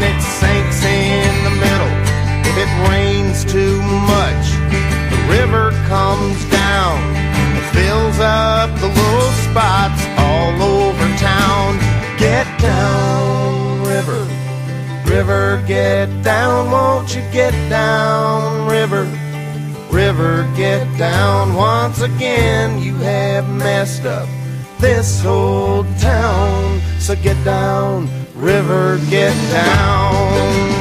and it sinks in the middle. If it rains too much, the river comes down and fills up the little spots all over town. Get down, river, river, get down, won't you get down, river, river, get down. Once again you have messed up this old town, so get down, river, get down.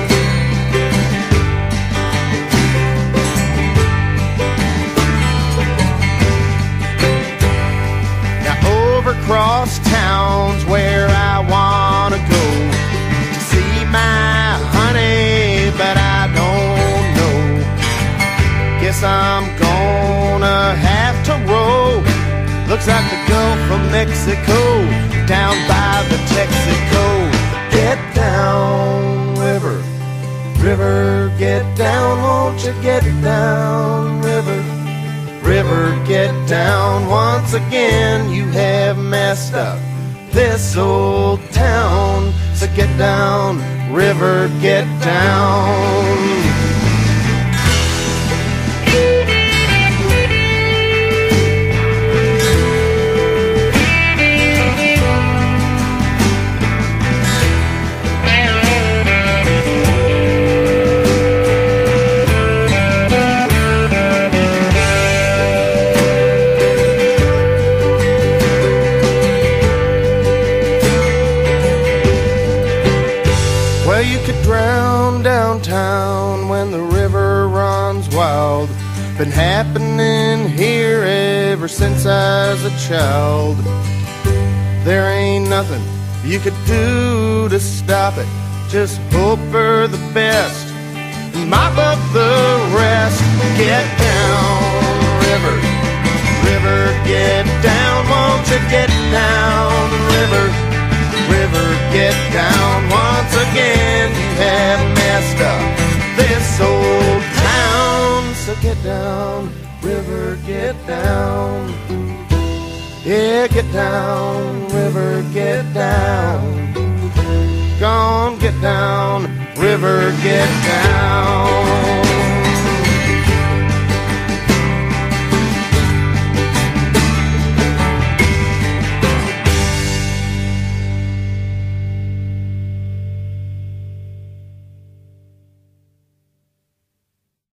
Across town's where I wanna go to see my honey, but I don't know. Guess I'm gonna have to row. Looks like the Gulf of Mexico, down by the Texaco. Get down, river, river, get down, won't you get down, river, river, get down. Once again you have messed up this old town, so get down, river, get down. You could drown downtown when the river runs wild. Been happening here ever since I was a child. There ain't nothing you could do to stop it, just hope for the best and mop up the rest. Get down, river, river, get down, won't you get down, river, river, get down. Once again you have messed up this old town, so get down, river, get down. Yeah, get down, river, get down. Gone, get down, river, get down.